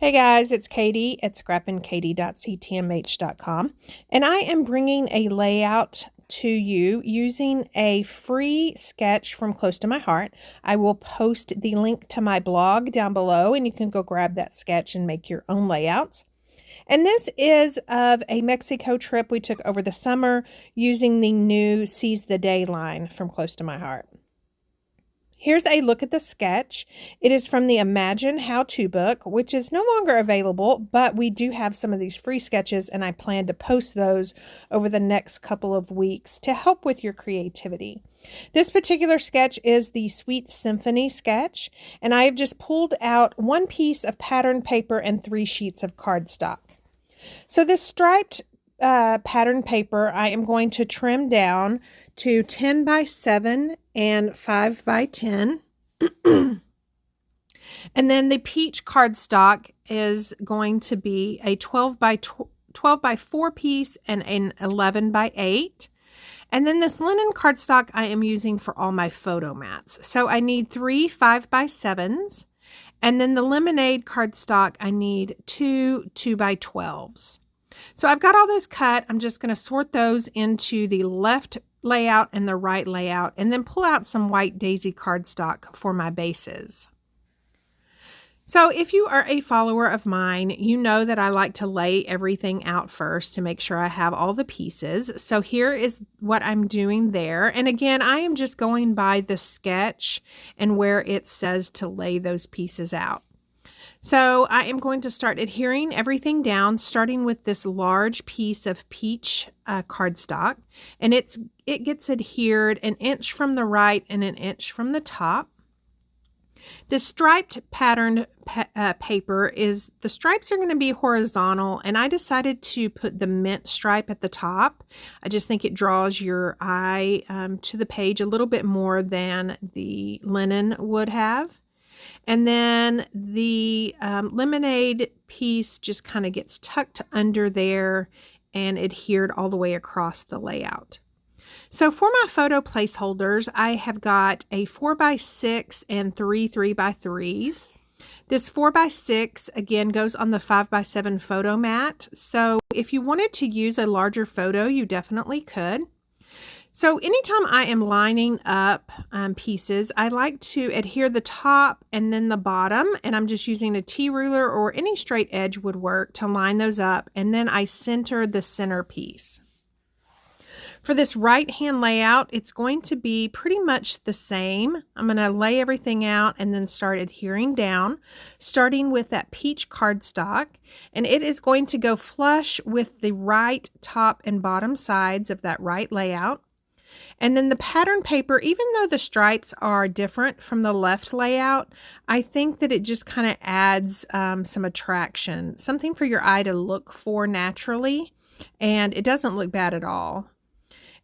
Hey guys, it's Katie at scrappinkaty.ctmh.com, and I am bringing a layout to you using a free sketch from Close to My Heart. I will post the link to my blog down below, and you can go grab that sketch and make your own layouts. And this is of a Mexico trip we took over the summer using the new Seize the Day line from Close to My Heart. Here's a look at the sketch. It is from the Imagine How-To book, which is no longer available, but we do have some of these free sketches, and I plan to post those over the next couple of weeks to help with your creativity. This particular sketch is the Sweet Symphony sketch, and I have just pulled out one piece of pattern paper and 3 sheets of cardstock. So this striped pattern paper, I am going to trim down to 10 by 7 and 5 by 10. And then the peach cardstock is going to be a 12 by 4 piece and an 11 by 8. And then this linen cardstock I am using for all my photo mats. So I need 3 5 by 7s. And then the lemonade cardstock, I need 2 2 by 12s. So I've got all those cut. I'm just going to sort those into the left layout and the right layout, and then pull out some white daisy cardstock for my bases. So if you are a follower of mine, you know that I like to lay everything out first to make sure I have all the pieces. So here is what I'm doing there. And again, I am just going by the sketch and where it says to lay those pieces out. So I am going to start adhering everything down, starting with this large piece of peach cardstock, and it gets adhered 1 inch from the right and 1 inch from the top. The striped patterned paper the stripes are going to be horizontal, and I decided to put the mint stripe at the top. I just think it draws your eye to the page a little bit more than the linen would have. And then the lemonade piece just kind of gets tucked under there and adhered all the way across the layout. So for my photo placeholders, I have got a 4 by 6 and 3 3 by 3s. This 4 by 6 again goes on the 5 by 7 photo mat. So if you wanted to use a larger photo, you definitely could. So anytime I am lining up pieces, I like to adhere the top and then the bottom, and I'm just using a T-ruler or any straight edge would work to line those up, and then I center the center piece. For this right-hand layout, it's going to be pretty much the same. I'm going to lay everything out and then start adhering down, starting with that peach cardstock, and it is going to go flush with the right top and bottom sides of that right layout. And then the pattern paper, even though the stripes are different from the left layout, I think that it just kind of adds some attraction, something for your eye to look for naturally, and it doesn't look bad at all.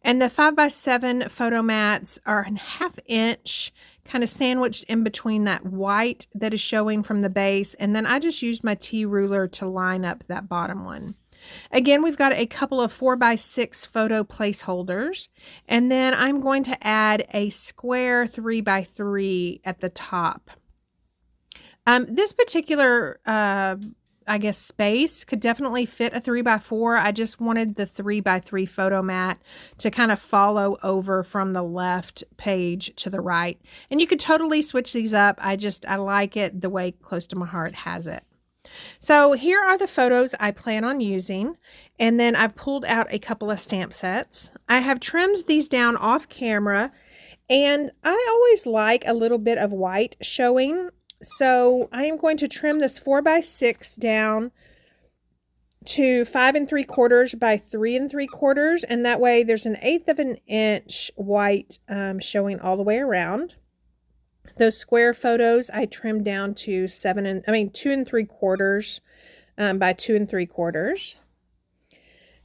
And the 5 by 7 photo mats are a 1/2 inch kind of sandwiched in between that white that is showing from the base, and then I just used my T-ruler to line up that bottom one. Again, we've got a couple of 4 by 6 photo placeholders, and then I'm going to add a square 3 by 3 at the top. This particular, space could definitely fit a 3 by 4. I just wanted the 3 by 3 photo mat to kind of follow over from the left page to the right. And you could totally switch these up. I like it the way Close to My Heart has it. So here are the photos I plan on using, and then I've pulled out a couple of stamp sets. I have trimmed these down off camera, and I always like a little bit of white showing. So I am going to trim this 4 by 6 down to 5 3/4 by 3 3/4, and that way there's 1/8 of an inch white showing all the way around. Those square photos I trimmed down to 2 3/4 by 2 3/4.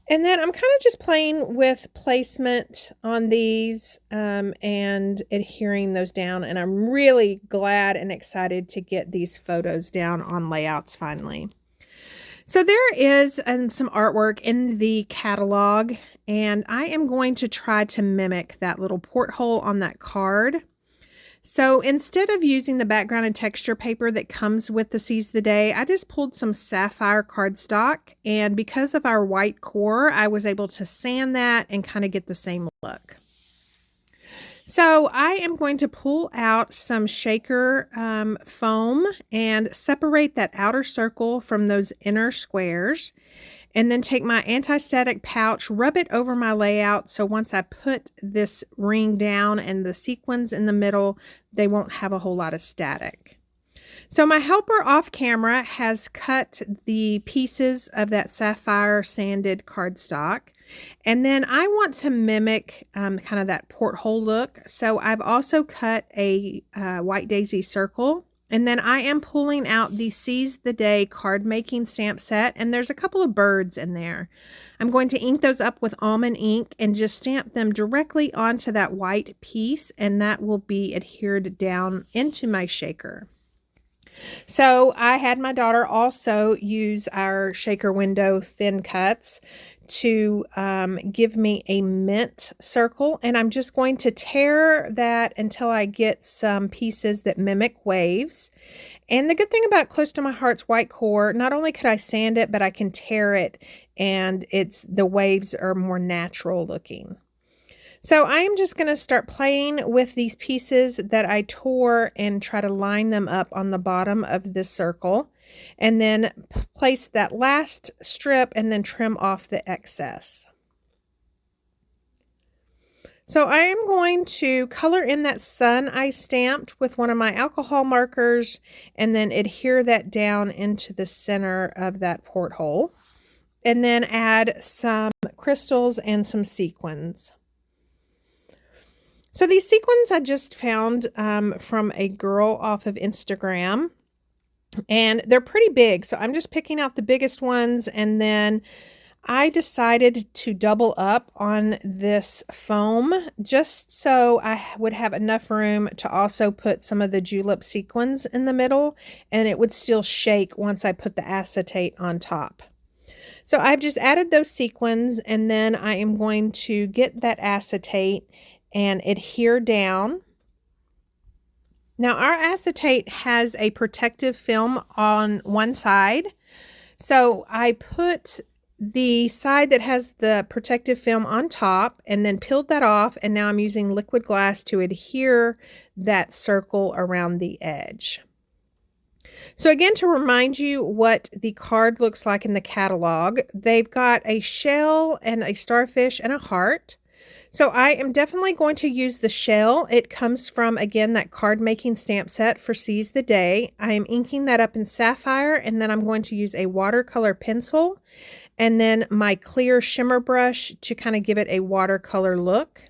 And then I'm kind of just playing with placement on these and adhering those down. And I'm really glad and excited to get these photos down on layouts finally. So there is some artwork in the catalog, and I am going to try to mimic that little porthole on that card. So instead of using the background and texture paper that comes with the Seize the Day, I just pulled some sapphire cardstock, and because of our white core, I was able to sand that and kind of get the same look. So I am going to pull out some shaker foam and separate that outer circle from those inner squares, and then take my anti-static pouch, rub it over my layout, so once I put this ring down and the sequins in the middle, they won't have a whole lot of static. So my helper off camera has cut the pieces of that sapphire sanded cardstock. And then I want to mimic kind of that porthole look. So I've also cut a white daisy circle. And then I am pulling out the Seize the Day card making stamp set. And there's a couple of birds in there. I'm going to ink those up with almond ink and just stamp them directly onto that white piece. And that will be adhered down into my shaker. So I had my daughter also use our shaker window thin cuts to give me a mint circle, and I'm just going to tear that until I get some pieces that mimic waves. And the good thing about Close to My Heart's white core, not only could I sand it, but I can tear it, and the waves are more natural looking. So I am just going to start playing with these pieces that I tore and try to line them up on the bottom of this circle, and then place that last strip and then trim off the excess. So I am going to color in that sun I stamped with one of my alcohol markers and then adhere that down into the center of that porthole, and then add some crystals and some sequins. So these sequins I just found from a girl off of Instagram, and they're pretty big. So I'm just picking out the biggest ones, and then I decided to double up on this foam just so I would have enough room to also put some of the julep sequins in the middle, and it would still shake once I put the acetate on top. So I've just added those sequins, and then I am going to get that acetate and adhere down. Now our acetate has a protective film on one side. So I put the side that has the protective film on top and then peeled that off, and now I'm using liquid glass to adhere that circle around the edge. So again, to remind you what the card looks like in the catalog, they've got a shell and a starfish and a heart. So I am definitely going to use the shell. It comes from, again, that card making stamp set for Seize the Day. I am inking that up in sapphire, and then I'm going to use a watercolor pencil and then my clear shimmer brush to kind of give it a watercolor look.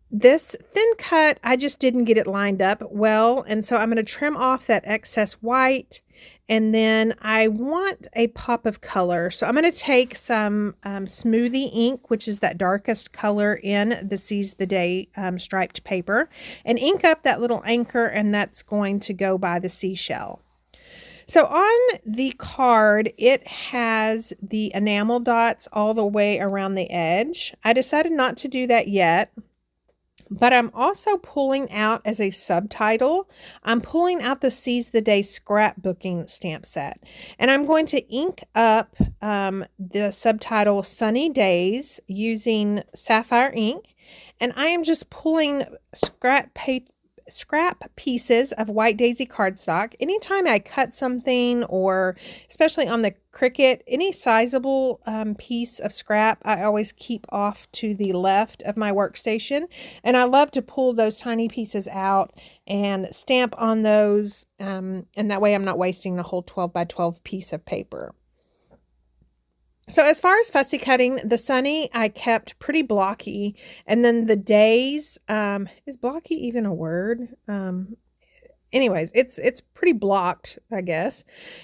This thin cut, I just didn't get it lined up well, and so I'm going to trim off that excess white, and then I want a pop of color. So I'm going to take some smoothie ink, which is that darkest color in the Seize the Day striped paper, and ink up that little anchor, and that's going to go by the seashell. So on the card, it has the enamel dots all the way around the edge. I decided not to do that yet. But I'm also pulling out as a subtitle, I'm pulling out the Seize the Day Scrapbooking stamp set. And I'm going to ink up the subtitle Sunny Days using sapphire ink. And I am just pulling scrap pieces of white daisy cardstock. Anytime I cut something, or especially on the Cricut, any sizable piece of scrap, I always keep off to the left of my workstation. And I love to pull those tiny pieces out and stamp on those. And that way I'm not wasting the whole 12 by 12 piece of paper. So as far as fussy cutting, the sunny I kept pretty blocky, and then the days, is blocky even a word? Anyways, it's pretty blocked, I guess.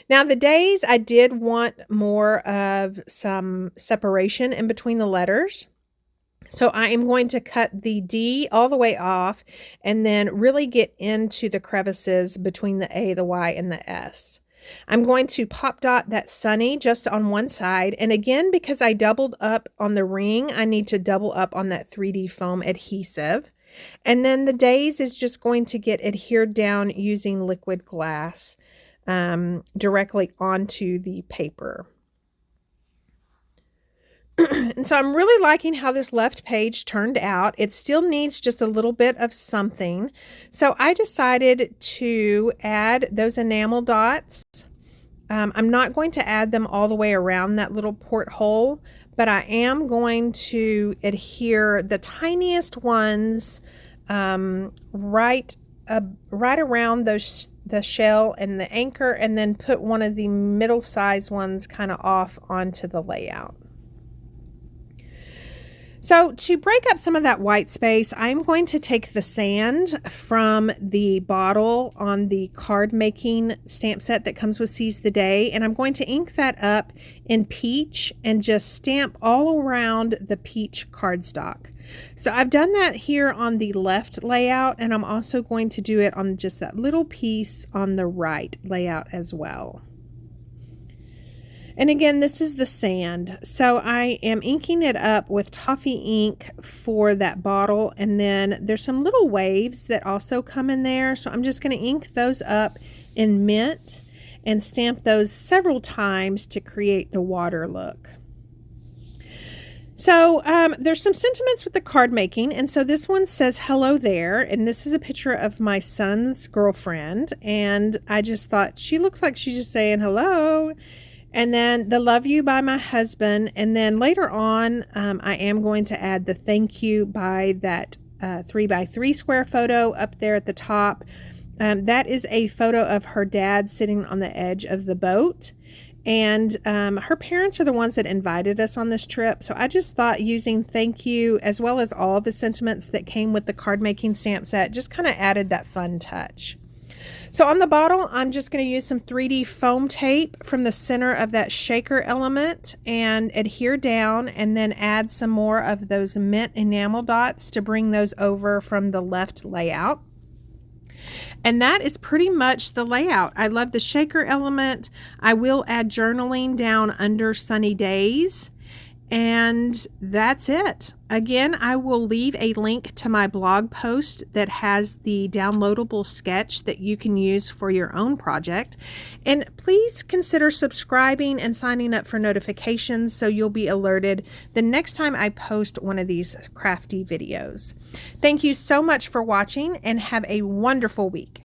Now the days, I did want more of some separation in between the letters. So I am going to cut the D all the way off and then really get into the crevices between the A, the Y, and the S. I'm going to pop dot that sunny just on one side. And again, because I doubled up on the ring, I need to double up on that 3D foam adhesive. And then the days is just going to get adhered down using liquid glass directly onto the paper. And so I'm really liking how this left page turned out. It still needs just a little bit of something. So I decided to add those enamel dots. I'm not going to add them all the way around that little porthole, but I am going to adhere the tiniest ones right around the shell and the anchor, and then put one of the middle-sized ones kind of off onto the layout. So to break up some of that white space, I'm going to take the sand from the bottle on the card making stamp set that comes with Seize the Day, and I'm going to ink that up in peach and just stamp all around the peach cardstock. So I've done that here on the left layout, and I'm also going to do it on just that little piece on the right layout as well. And again, this is the sand. So I am inking it up with toffee ink for that bottle. And then there's some little waves that also come in there. So I'm just going to ink those up in mint and stamp those several times to create the water look. So there's some sentiments with the card making. And so this one says, hello there. And this is a picture of my son's girlfriend. And I just thought she looks like she's just saying hello. And then the love you by my husband. And then later on, I am going to add the thank you by that 3x3 square photo up there at the top. That is a photo of her dad sitting on the edge of the boat. And her parents are the ones that invited us on this trip. So I just thought using thank you as well as all the sentiments that came with the card making stamp set just kind of added that fun touch. So on the bottle, I'm just going to use some 3D foam tape from the center of that shaker element and adhere down, and then add some more of those mint enamel dots to bring those over from the left layout. And that is pretty much the layout. I love the shaker element. I will add journaling down under sunny days. And that's it. Again, I will leave a link to my blog post that has the downloadable sketch that you can use for your own project. And please consider subscribing and signing up for notifications so you'll be alerted the next time I post one of these crafty videos. Thank you so much for watching, and have a wonderful week.